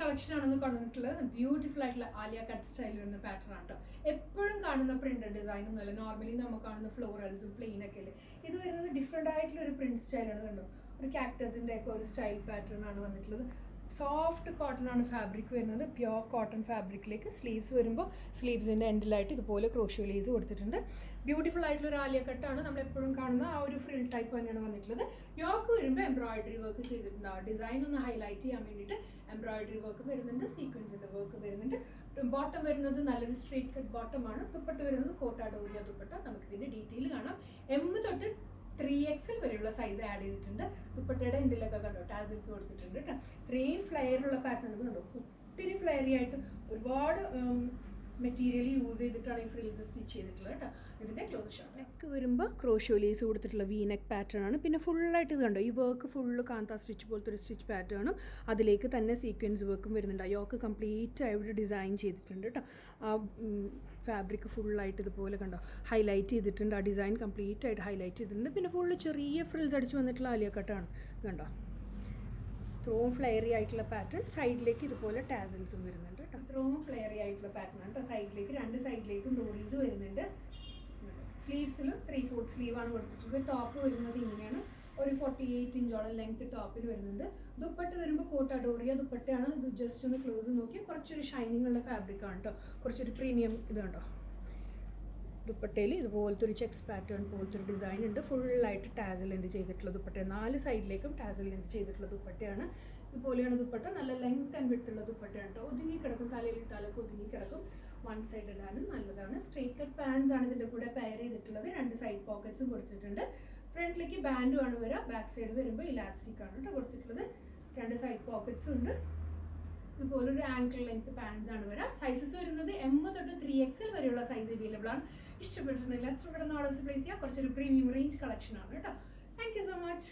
Collection ആണെന്ന് കൊണ്ടുവന്നിട്ടുള്ളത് beautiful ആയിട്ടുള്ള ആലിയ കട്ട് സ്റ്റൈൽ വരുന്ന പാറ്റേൺ ആണ് കേട്ടോ. എപ്പോഴും കാണുന്ന പ്രിന്റഡ് ഡിസൈൻ ഒന്നുമല്ല. നോർമലി നമുക്ക് കാണുന്ന ഫ്ലോറൽസും പ്ലെയിൻ ഒക്കെ അല്ലേ. ഇത് വരുന്നത് ഡിഫറെന്റ് ആയിട്ടുള്ള ഒരു പ്രിന്റ് സ്റ്റൈലാണ്. കണ്ടോ, ഒരു കാക്ടസിന്റെ ഒക്കെ ഒരു സ്റ്റൈൽ പാറ്റേൺ ആണ് വന്നിട്ടുള്ളത്. സോഫ്റ്റ് കോട്ടൺ ആണ് ഫാബ്രിക് വരുന്നത്. പ്യോർ കോട്ടൺ ഫാബ്രിക്കിലേക്ക് സ്ലീവ്സ് വരുമ്പോൾ സ്ലീവ്സിൻ്റെ എൻഡിലായിട്ട് ഇതുപോലെ ക്രോഷ്യോ ലേസ് കൊടുത്തിട്ടുണ്ട്. ബ്യൂട്ടിഫുൾ ആയിട്ടുള്ള ഒരു ആലിയ കട്ടാണ്. നമ്മൾ എപ്പോഴും കാണുന്ന ആ ഒരു ഫ്രിൽ ടൈപ്പ് തന്നെയാണ് വന്നിട്ടുള്ളത്. യോക്ക് വരുമ്പോൾ എംബ്രോയിഡറി വർക്ക് ചെയ്തിട്ടുണ്ട്. ആ ഡിസൈൻ ഒന്ന് ഹൈലൈറ്റ് ചെയ്യാൻ വേണ്ടിയിട്ട് എംബ്രോയിഡറി വർക്ക് വരുന്നുണ്ട്, സീക്വൻസിൻ്റെ വർക്ക് വരുന്നുണ്ട്. ബോട്ടം വരുന്നത് നല്ലൊരു സ്ട്രേറ്റ് കട്ട് ബോട്ടമാണ്. ദുപ്പട്ട വരുന്നത് കോട്ട ഡോറിയ ദുപ്പട്ട. നമുക്കിതിൻ്റെ ഡീറ്റെയിൽ കാണാം. M തൊട്ട് 3XL വരെയുള്ള സൈസ് ആഡ് ചെയ്തിട്ടുണ്ട്. ദുപ്പട്ടയുടെ എൻഡിലൊക്കെ കണ്ടോ ടാസിൽസ് കൊടുത്തിട്ടുണ്ട് കേട്ടോ. ഇത്രയും ഫ്ലെയറുള്ള പാറ്റേൺ കണ്ടോ, ഒത്തിരി ഫ്ലെയറി ആയിട്ട് ഒരുപാട് മെറ്റീരിയൽ യൂസ് ചെയ്തിട്ടാണ് ഈ ഫ്രിൽസ് സ്റ്റിച്ച് ചെയ്തിട്ടുള്ളത് കേട്ടോ. ഇതിൻ്റെ ക്ലോസ് ഷോട്ട് നെക്ക് വരുമ്പോൾ ക്രോഷ്യോ ലേസ് കൊടുത്തിട്ടുള്ള വി നെക്ക് പാറ്റേൺ ആണ്. പിന്നെ ഫുള്ളായിട്ട് ഇത് കണ്ടോ, ഈ വർക്ക് ഫുള്ള് കാന്ത സ്റ്റിച്ച് പോലത്തെ ഒരു സ്റ്റിച്ച് പാറ്റേണും അതിലേക്ക് തന്നെ സീക്വൻസ് വർക്കും വരുന്നുണ്ട്. ആ യോക്ക് കംപ്ലീറ്റ് ആയിട്ട് ഡിസൈൻ ചെയ്തിട്ടുണ്ട് കേട്ടോ. ആ ഫാബ്രിക് ഫുള്ളായിട്ട് ഇതുപോലെ കണ്ടോ ഹൈലൈറ്റ് ചെയ്തിട്ടുണ്ട്. ആ ഡിസൈൻ കംപ്ലീറ്റ് ആയിട്ട് ഹൈലൈറ്റ് ചെയ്തിട്ടുണ്ട്. പിന്നെ ഫുള്ള് ചെറിയ ഫ്രിൽസ് അടിച്ച് വന്നിട്ടുള്ള ആലിയ കട്ടാണ് കണ്ടോ. ഇത്രയും ഫ്ലെയറി ആയിട്ടുള്ള പാറ്റേൺ. സൈഡിലേക്ക് ഇതുപോലെ ടാസൽസും വരുന്നുണ്ട് കേട്ടോ. ഇത്രയും ഫ്ലെയറി ആയിട്ടുള്ള പാറ്റേൺ ആണ് കേട്ടോ. സൈഡിലേക്ക് രണ്ട് സൈഡിലേക്കും ഡോറീസ് വരുന്നുണ്ട്. സ്ലീവ്സിൽ 3/4 സ്ലീവാണ് കൊടുത്തിട്ടുള്ളത്. ടോപ്പ് വരുന്നത് ഇങ്ങനെയാണ്. ഒരു 48 ഇഞ്ചോളം ലെങ്ത് ടോപ്പിന് വരുന്നുണ്ട്. ദുപ്പട്ട വരുമ്പോൾ കോട്ട ഡോറിയ ദുപ്പട്ടയാണ്. ഇത് ജസ്റ്റ് ഒന്ന് ക്ലോസ് നോക്കി കുറച്ചൊരു ഷൈനിങ് ഉള്ള ഫാബ്രിക്കാണ് കേട്ടോ. കുറച്ചൊരു പ്രീമിയം ഇത് കണ്ടോ. ദുപ്പട്ടയിൽ ഇതുപോലത്തെ ഒരു ചെക്സ് പാറ്റേൺ പോലത്തെ ഒരു ഡിസൈൻ ഉണ്ട്. ഫുള്ളായിട്ട് ടാസൽ എൻഡ് ചെയ്തിട്ടുള്ള ദുപ്പട്ട. 4 സൈഡിലേക്കും ടാസൽ എൻഡ് ചെയ്തിട്ടുള്ള ദുപ്പട്ടയാണ്. ഇതുപോലെയാണ് ദുപ്പട്ട. നല്ല ലെങ്ത് ആൻഡ് വിഡ്ത്തുള്ള ദുപ്പട്ടയാണ് കേട്ടോ. ഒതുങ്ങി കിടക്കും, തലയിൽ ഇട്ടാലൊക്കെ ഒതുങ്ങി കിടക്കും. വൺ സൈഡ് ഇടാനും നല്ലതാണ്. സ്ട്രേറ്റ് കട്ട് പാൻസ് ആണ് ഇതിൻ്റെ കൂടെ പെയർ ചെയ്തിട്ടുള്ളത്. 2 സൈഡ് പോക്കറ്റ്സും കൊടുത്തിട്ടുണ്ട്. ഫ്രണ്ടിലേക്ക് ബാൻഡും ആണ് വരിക. ബാക്ക് സൈഡ് വരുമ്പോൾ ഇലാസ്റ്റിക് ആണ് കേട്ടോ കൊടുത്തിട്ടുള്ളത്. 2 സൈഡ് പോക്കറ്റ്സും ഉണ്ട്. ഇതുപോലൊരു ആങ്കിൾ ലെങ്ത് പാൻസ് ആണ് വരിക. സൈസസ് വരുന്നത് M തൊട്ട് 3XL വരെയുള്ള സൈസ് അവൈലബിൾ ആണ്. ഇഷ്ടപ്പെട്ടിട്ടുണ്ടെങ്കിൽ എത്ര പെട്ടെന്ന് ഓർഡേഴ്സ് പ്ലേസ് ചെയ്യുക. കുറച്ചൊരു പ്രീമിയം റേഞ്ച് കളക്ഷൻ ആണ് കേട്ടോ. Thank you so much.